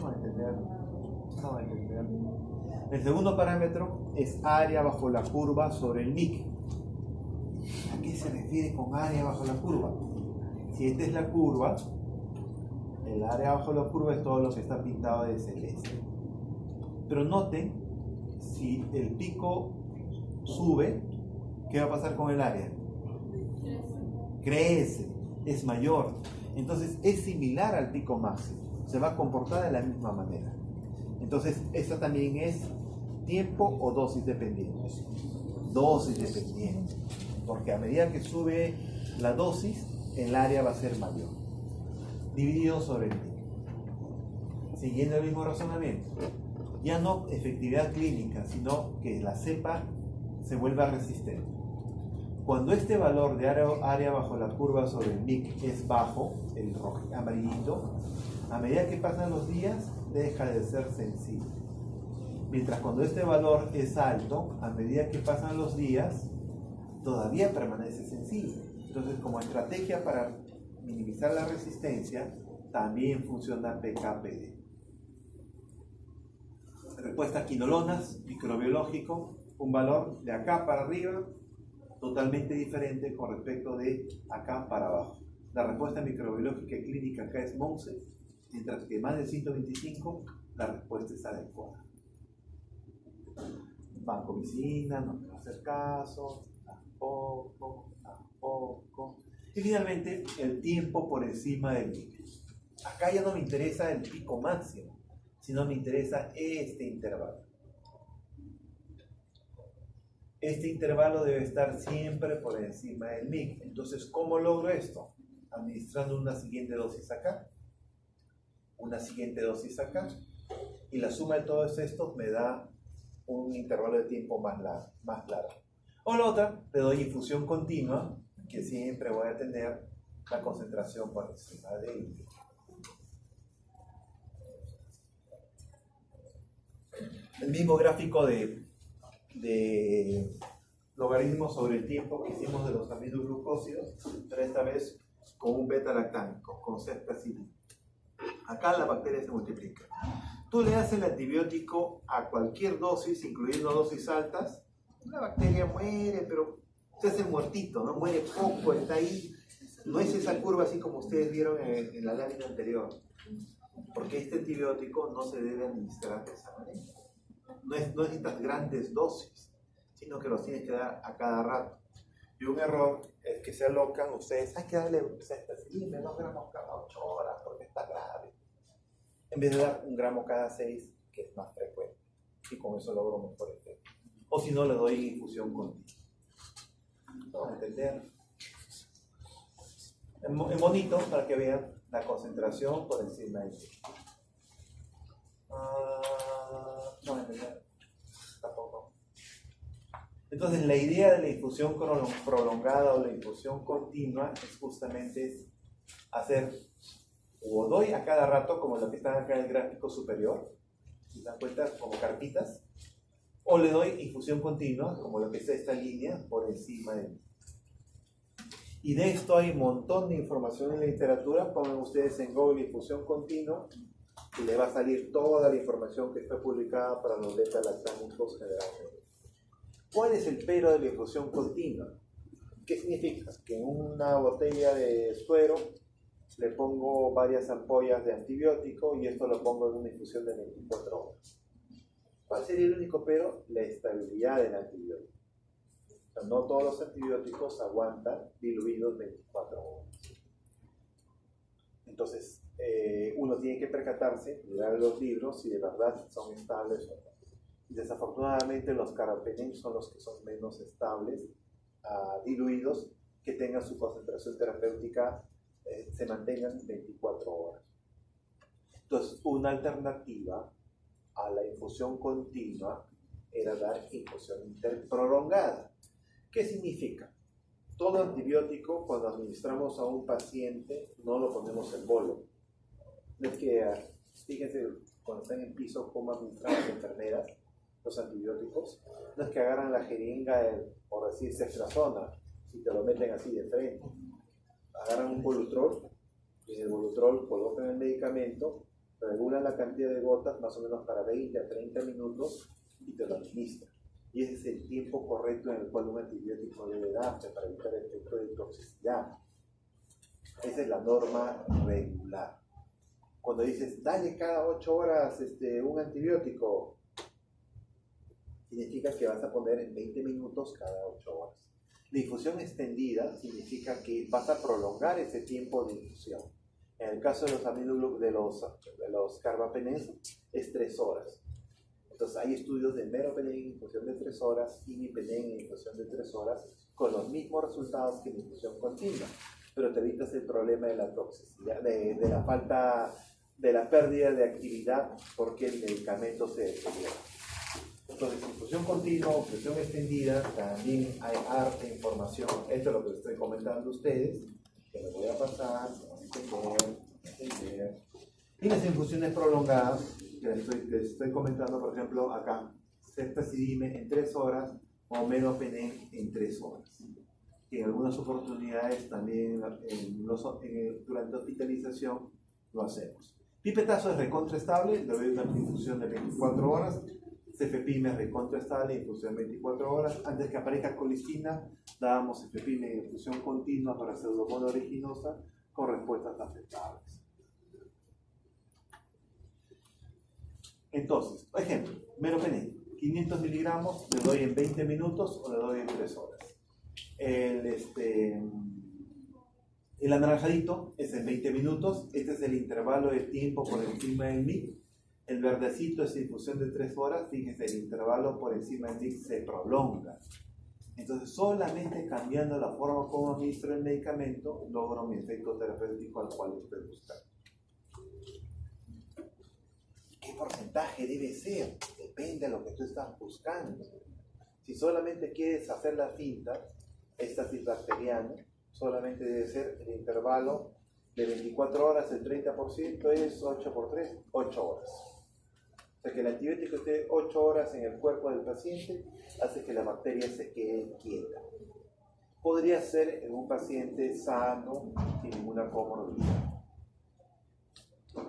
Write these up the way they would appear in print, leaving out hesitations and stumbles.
Vamos a entender. Vamos a entender. El segundo parámetro es área bajo la curva sobre el MIC. ¿A qué se refiere con área bajo la curva? Si esta es la curva, el área bajo la curva es todo lo que está pintado de celeste. Pero noten, si el pico sube, ¿qué va a pasar con el área? Crece, es mayor. Entonces es similar al pico máximo. Se va a comportar de la misma manera. Entonces, esta también es tiempo o dosis dependiente. Dosis dependiente. Porque a medida que sube la dosis, el área va a ser mayor. Dividido sobre el pico. Siguiendo el mismo razonamiento. Ya no efectividad clínica, sino que la cepa se vuelva resistente. Cuando este valor de área bajo la curva sobre el MIC es bajo, el amarillito, a medida que pasan los días, deja de ser sensible. Mientras cuando este valor es alto, a medida que pasan los días, todavía permanece sensible. Entonces, como estrategia para minimizar la resistencia, también funciona PKPD. Respuesta a quinolonas, microbiológico, un valor de acá para arriba, totalmente diferente con respecto de acá para abajo. La respuesta microbiológica y clínica acá es 11, mientras que más de 125 la respuesta es adecuada. Vancomicina, no me va a hacer caso, tampoco. Y finalmente, el tiempo por encima del MIC. Acá ya no me interesa el pico máximo, sino me interesa este intervalo. Este intervalo debe estar siempre por encima del MIC. Entonces, ¿cómo logro esto? Administrando una siguiente dosis acá, una siguiente dosis acá, y la suma de todos estos me da un intervalo de tiempo más largo. O la otra, le doy infusión continua, que siempre voy a tener la concentración por encima del MIC. El mismo gráfico de logaritmo sobre el tiempo que hicimos de los aminoglucósidos, pero esta vez con un beta-lactámico, con ceftazidina. Acá la bacteria se multiplica. Tú le das el antibiótico a cualquier dosis, incluyendo dosis altas, la bacteria muere, pero se hace muertito, no muere poco, está ahí. No es esa curva así como ustedes vieron en la lámina anterior, porque este antibiótico no se debe administrar de esa manera. No necesitas grandes dosis, sino que los tienes que dar a cada rato. Y un error es que se alocan ustedes, hay que darle ceftazidina 2 gramos cada 8 horas porque está grave, en vez de dar 1 gramo cada 6, que es más frecuente, y con eso logro mejor efecto. O si no, le doy infusión continua. Vamos a entender. Es bonito para que vean la concentración por encima del tiempo. No entender. Tampoco. Entonces, la idea de la infusión prolongada o la infusión continua es justamente hacer, o doy a cada rato, como lo que está acá en el gráfico superior, si se dan cuenta, como carpitas, o le doy infusión continua, como lo que está esta línea, por encima de mí. Y de esto hay un montón de información en la literatura. Pongan ustedes en Google infusión continua y le va a salir toda la información que está publicada para los beta-lactámicos generalmente. ¿Cuál es el pero de la infusión continua? ¿Qué significa? Que en una botella de suero le pongo varias ampollas de antibiótico y esto lo pongo en una infusión de 24 horas. ¿Cuál sería el único pero? La estabilidad del antibiótico. O sea, no todos los antibióticos aguantan diluidos 24 horas. Entonces, uno tiene que percatarse, mirar los libros si de verdad son estables o no. Y desafortunadamente los carbapenems son los que son menos estables, diluidos, que tengan su concentración terapéutica, se mantengan 24 horas. Entonces, una alternativa a la infusión continua era dar infusión interprolongada. ¿Qué significa? Todo antibiótico, cuando administramos a un paciente, no lo ponemos en bolo. No es que, fíjense, cuando están en piso, cómo administran las enfermeras los antibióticos. No es que agarran la jeringa, por decir, ceftriaxona, y te lo meten así de frente. Agarran un Volutrol, y en el Volutrol colocan el medicamento, regula la cantidad de gotas más o menos para 20 a 30 minutos y te lo administra. Y ese es el tiempo correcto en el cual un antibiótico debe darse para evitar el efecto de toxicidad. Esa es la norma regular. Cuando dices, dale cada 8 horas un antibiótico, significa que vas a poner en 20 minutos cada 8 horas. La infusión extendida significa que vas a prolongar ese tiempo de infusión. En el caso de los carbapenems es 3 horas. Entonces hay estudios de meropenem en infusión de 3 horas, imipenem en infusión de 3 horas, con los mismos resultados que en infusión continua. Pero te evitas el problema de la toxicidad, de la falta, de la pérdida de actividad porque el medicamento se deteriora. Entonces, infusión continua, infusión extendida, también hay harta información. Esto es lo que les estoy comentando a ustedes, que lo voy a pasar, entender. Y las infusiones prolongadas, que les estoy comentando, por ejemplo, acá, ceftazidime en 3 horas o meropenem en 3 horas. Y en algunas oportunidades también durante hospitalización lo hacemos. Pipetazo es recontraestable, le doy una infusión de 24 horas. Cefepime es recontraestable, infusión de 24 horas. Antes que aparezca colistina, dábamos cefepime en infusión continua para pseudomonas originosa con respuestas aceptables. Entonces, por ejemplo, meropenem, 500 miligramos, le doy en 20 minutos o le doy en 3 horas. El anaranjadito es en 20 minutos, este es el intervalo de tiempo por encima del MIC. El verdecito es infusión de 3 horas, fíjense, el intervalo por encima del MIC se prolonga. Entonces, solamente cambiando la forma como administro el medicamento, logro mi efecto terapéutico al cual estoy buscando. ¿Qué porcentaje debe ser? Depende de lo que tú estás buscando. Si solamente quieres hacer la finta, éstasis bacteriana, solamente debe ser el intervalo de 24 horas, el 30% es 8 por 3, 8 horas. O sea que el antibiótico esté 8 horas en el cuerpo del paciente, hace que la bacteria se quede quieta. Podría ser en un paciente sano, sin ninguna comorbilidad.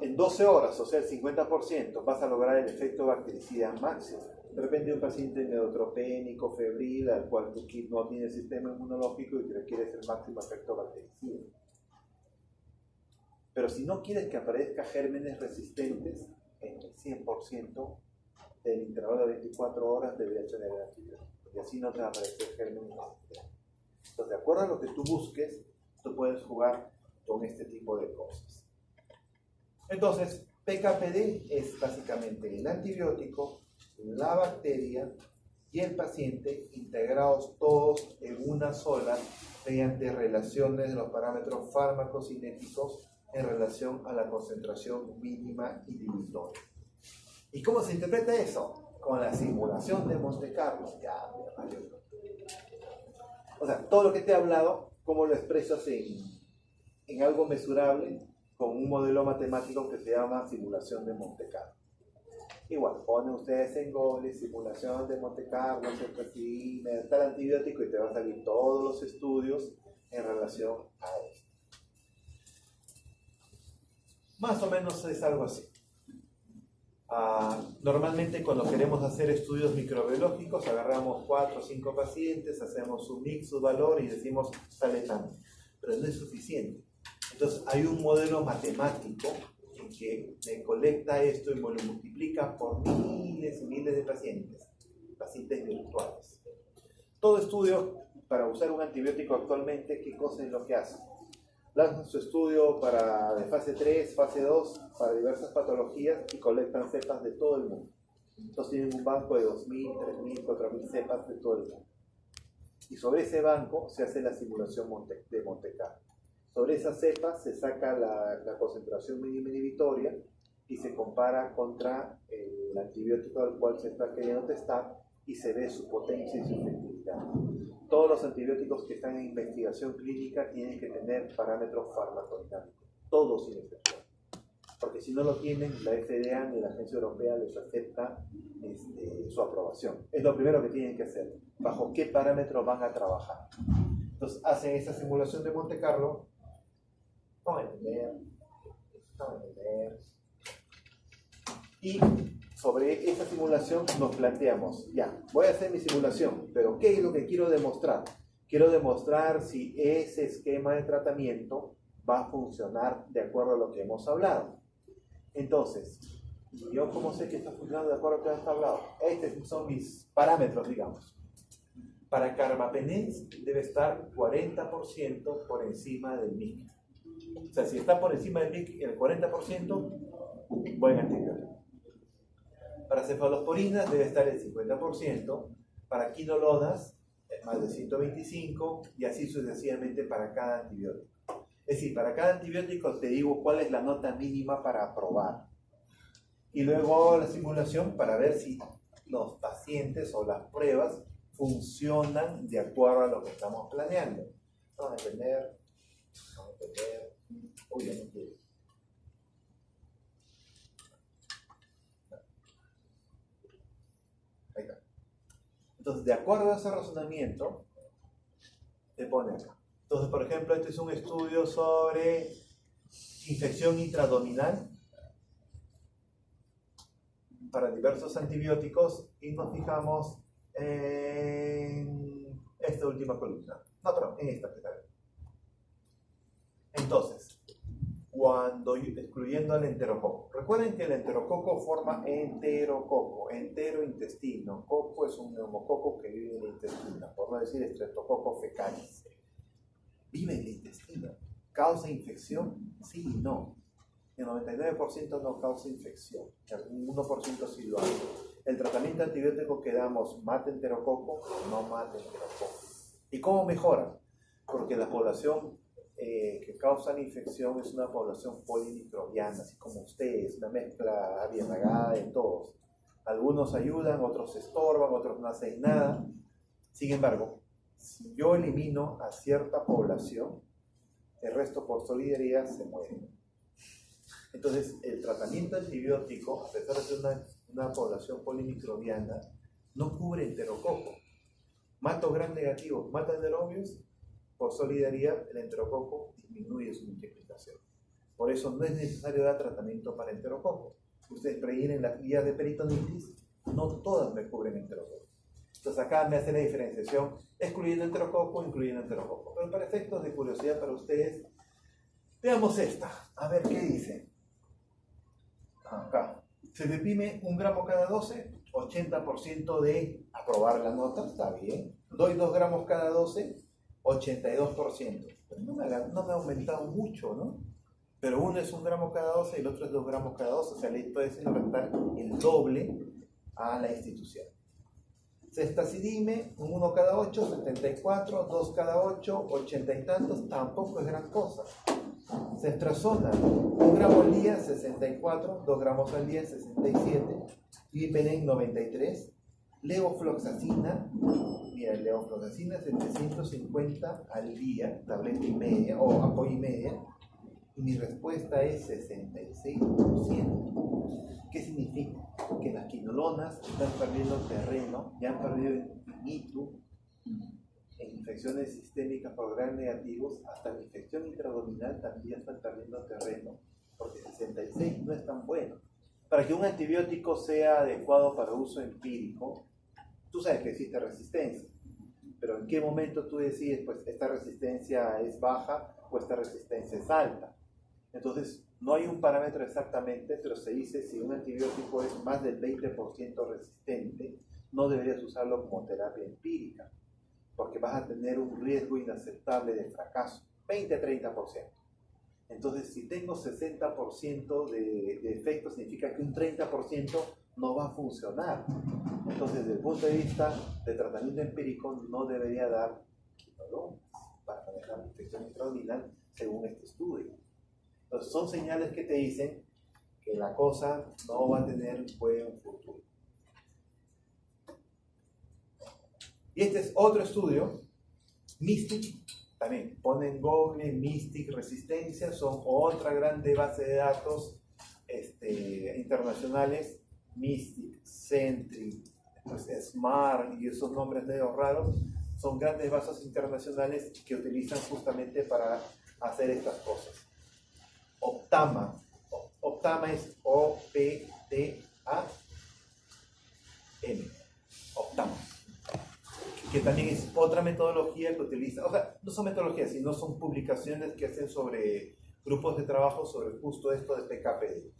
En 12 horas, o sea el 50%, vas a lograr el efecto bactericida máximo. De repente un paciente neutropénico, febril, al cual tu kit no tiene sistema inmunológico y que requiere el máximo efecto bactericida. Pero si no quieres que aparezca gérmenes resistentes, en el 100% del intervalo de 24 horas debería tener el antibiótico. Y así no te va a aparecer gérmenes resistentes. Entonces, de acuerdo a lo que tú busques, tú puedes jugar con este tipo de cosas. Entonces, PKPD es básicamente el antibiótico, la bacteria y el paciente integrados todos en una sola mediante relaciones de los parámetros farmacocinéticos en relación a la concentración mínima inhibitoria. ¿Y cómo se interpreta eso? Con la simulación de Monte Carlo. Ya, o sea, todo lo que te he hablado, ¿cómo lo expresas en algo mesurable? Con un modelo matemático que se llama simulación de Monte Carlo. Igual, ponen ustedes en Google simulación de Monte Carlo, tal antibiótico y te van a salir todos los estudios en relación a esto. Más o menos es algo así. Normalmente cuando queremos hacer estudios microbiológicos agarramos 4 o 5 pacientes, hacemos su mix, su valor y decimos sale tanto. Pero no es suficiente. Entonces hay un modelo matemático en que me colecta esto y me lo multiplica por miles y miles de pacientes virtuales. Todo estudio para usar un antibiótico actualmente, ¿qué cosa es lo que hace? Lanzan su estudio de fase 3, fase 2, para diversas patologías y colectan cepas de todo el mundo. Entonces tienen un banco de 2.000, 3.000, 4.000 cepas de todo el mundo. Y sobre ese banco se hace la simulación de Monte Carlo. Sobre esas cepas se saca la concentración mínima inhibitoria y se compara contra el antibiótico al cual se está queriendo testar y se ve su potencia y su efectividad. Todos los antibióticos que están en investigación clínica tienen que tener parámetros farmacodinámicos, todos sin excepción. Porque si no lo tienen, la FDA ni la Agencia Europea les acepta su aprobación. Es lo primero que tienen que hacer. ¿Bajo qué parámetros van a trabajar? Entonces hacen esa simulación de Monte Carlo. Vamos a entender. Y sobre esta simulación nos planteamos, ya, voy a hacer mi simulación, pero ¿qué es lo que quiero demostrar? Quiero demostrar si ese esquema de tratamiento va a funcionar de acuerdo a lo que hemos hablado. Entonces, ¿yo cómo sé que está funcionando de acuerdo a lo que hemos hablado? Estos son mis parámetros, digamos. Para carbapenems debe estar 40% por encima del MIC. O sea, si está por encima del MIC el 40%, buen antibiótico. Para cefalosporinas debe estar el 50%. Para quinolonas, más de 125, y así sucesivamente para cada antibiótico. Es decir, para cada antibiótico te digo cuál es la nota mínima para aprobar. Y luego hago la simulación para ver si los pacientes o las pruebas funcionan de acuerdo a lo que estamos planeando. Vamos a entender. Uy, ya no quiero. Ahí está. Entonces, de acuerdo a ese razonamiento, te pone acá. Entonces, por ejemplo, este es un estudio sobre infección intraabdominal para diversos antibióticos y nos fijamos en esta última columna. No, perdón, en esta. Entonces, cuando excluyendo al enterococo. Recuerden que el enterococo forma enterococo, enterointestino. Coco es un neumococo que vive en el intestino, por no decir Streptococcus fecalis. Vive en el intestino. ¿Causa infección? Sí y no. El 99% no causa infección, el 1% sí lo hace. El tratamiento antibiótico que damos mata enterococo, no mata enterococo. ¿Y cómo mejora? Porque la población que causa la infección es una población polimicrobiana, así como ustedes, una mezcla abienagada de todos. Algunos ayudan, otros estorban, otros no hacen nada. Sin embargo, si yo elimino a cierta población, el resto por solidaridad se muere. Entonces, el tratamiento antibiótico, a pesar de ser una población polimicrobiana, no cubre enterococo. Mato gram negativos, mata enterobios, por solidaridad el enterococo disminuye su multiplicación. Por eso no es necesario dar tratamiento para enterococo. Ustedes previenen las guías de peritonitis, no todas me cubren enterococo. Entonces acá me hace la diferenciación excluyendo enterococo, incluyendo enterococo. Pero para efectos de curiosidad para ustedes, veamos esta, a ver qué dice. Acá, se deprime 1 gramo cada 12, 80% de aprobar la nota, está bien. Doy 2 gramos cada 12, 82%. Pero no me ha aumentado mucho, ¿no? Pero uno es 1 gramo cada 12 y el otro es 2 gramos cada 12, o sea, le estoy haciendo restar el doble a la institución. Ceftacidime, 1 cada 8, 74, 2 cada 8, 80 y tantos, tampoco es gran cosa. Ceftriaxona, 1 gramo al día, 64, 2 gramos al día, 67, Glipenem, 93, levofloxacina, mira, levofloxacina, 750 al día, tableta y media, o apoyo y media, y mi respuesta es 66%. ¿Qué significa? Que las quinolonas están perdiendo terreno, ya han perdido en ITU, en infecciones sistémicas por gram negativos, hasta la infección intraabdominal también están perdiendo terreno, porque 66 no es tan bueno. Para que un antibiótico sea adecuado para uso empírico, tú sabes que existe resistencia, pero ¿en qué momento tú decides, pues, esta resistencia es baja o esta resistencia es alta? Entonces, no hay un parámetro exactamente, pero se dice si un antibiótico es más del 20% resistente, no deberías usarlo como terapia empírica, porque vas a tener un riesgo inaceptable de fracaso, 20-30%. Entonces, si tengo 60% de efecto, significa que un 30% no va a funcionar. Entonces, desde el punto de vista de tratamiento empírico, no debería dar quinolonas para manejar la infección intraabdominal según este estudio. Entonces, son señales que te dicen que la cosa no va a tener buen futuro. Y este es otro estudio, MYSTIC, también ponen Google, MYSTIC, resistencia, son otra grande base de datos internacionales, MYSTIC, Sentry, pues SMART y esos nombres medio raros, son grandes bases internacionales que utilizan justamente para hacer estas cosas. Optama es OPTMA, también es otra metodología que utiliza, o sea, no son metodologías, sino son publicaciones que hacen sobre grupos de trabajo sobre justo esto de PKPD.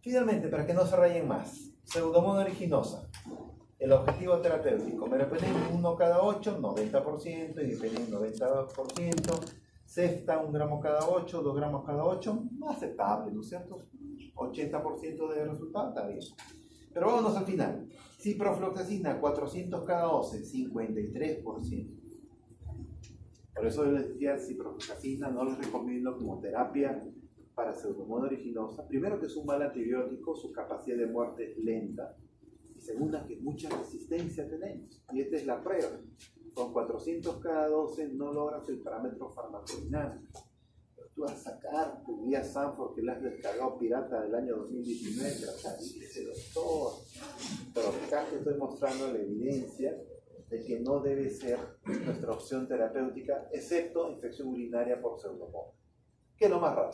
Finalmente, para que no se rayen más, Pseudomonas aeruginosa, el objetivo terapéutico, meropenem 1 cada 8, 90%, imipenem 90%, cefta 1 gramo cada 8, 2 gramos cada 8, aceptable, ¿no es cierto? 80% de resultado está bien. Pero vámonos al final. Ciprofloxacina 400 cada 12, 53%. Por eso yo les decía, ciprofloxacina no les recomiendo como terapia para Pseudomonas aeruginosa. Primero, que es un mal antibiótico, su capacidad de muerte es lenta. Y segunda, que mucha resistencia tenemos. Y esta es la prueba. Con 400 cada 12 no logras el parámetro farmacodinámico. Pero tú vas a sacar tu guía Sanford que la has descargado pirata del año 2019, pero acá dice doctor. Pero acá te estoy mostrando la evidencia de que no debe ser nuestra opción terapéutica, excepto infección urinaria por Pseudomonas, que es lo más raro.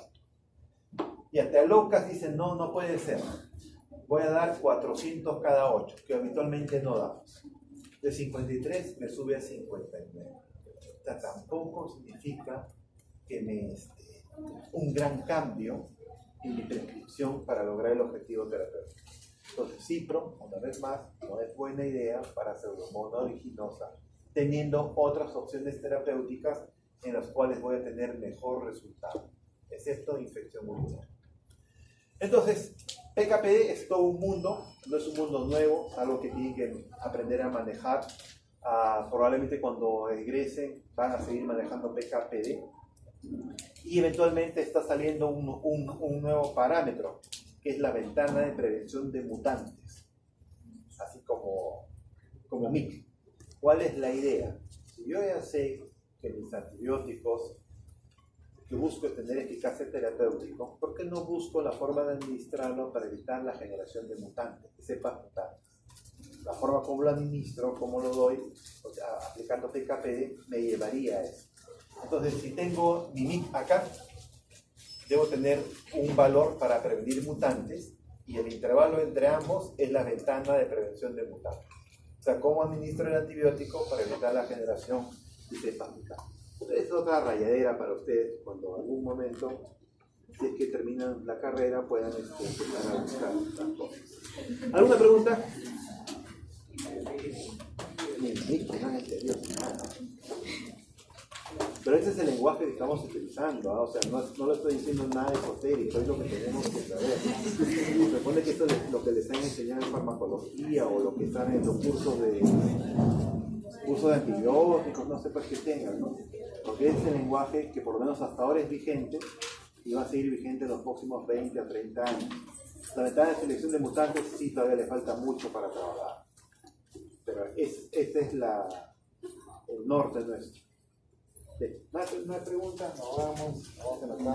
Y hasta locas dicen, no, no puede ser. Voy a dar 400 cada 8, que habitualmente no damos. De 53 me sube a 59. O sea, tampoco significa que un gran cambio en mi prescripción para lograr el objetivo terapéutico. Entonces, Cipro, una vez más, no es buena idea para Pseudomonas aeruginosa, teniendo otras opciones terapéuticas en las cuales voy a tener mejor resultado, excepto infección urinaria. Entonces, PKPD es todo un mundo, no es un mundo nuevo, algo que tienen que aprender a manejar. Probablemente cuando egresen van a seguir manejando PKPD. Y eventualmente está saliendo un nuevo parámetro, que es la ventana de prevención de mutantes, así como MIC. ¿Cuál es la idea? Si yo ya sé que mis antibióticos, que busco tener eficacia terapéutica, ¿por qué no busco la forma de administrarlo para evitar la generación de mutantes, de cepas mutantes? La forma como lo administro, como lo doy, o sea, aplicando PKPD, me llevaría a eso. Entonces, si tengo mi MIC acá, debo tener un valor para prevenir mutantes, y el intervalo entre ambos es la ventana de prevención de mutantes. O sea, cómo administro el antibiótico para evitar la generación de cepas mutantes. Es otra rayadera para ustedes cuando en algún momento, si es que terminan la carrera, puedan empezar a buscar las cosas. ¿Alguna pregunta? Pero ese es el lenguaje que estamos utilizando, ¿eh? O sea, no le estoy diciendo nada esotérico, es lo que tenemos que saber. Se supone que esto es lo que les han enseñado en farmacología o lo que están en los cursos de antibióticos, no sé para qué tengan, ¿no? Porque es el lenguaje que por lo menos hasta ahora es vigente y va a seguir vigente en los próximos 20 a 30 años. La ventana de selección de mutantes sí todavía le falta mucho para trabajar, pero este es el norte nuestro. ¿No hay preguntas? Vamos a notar.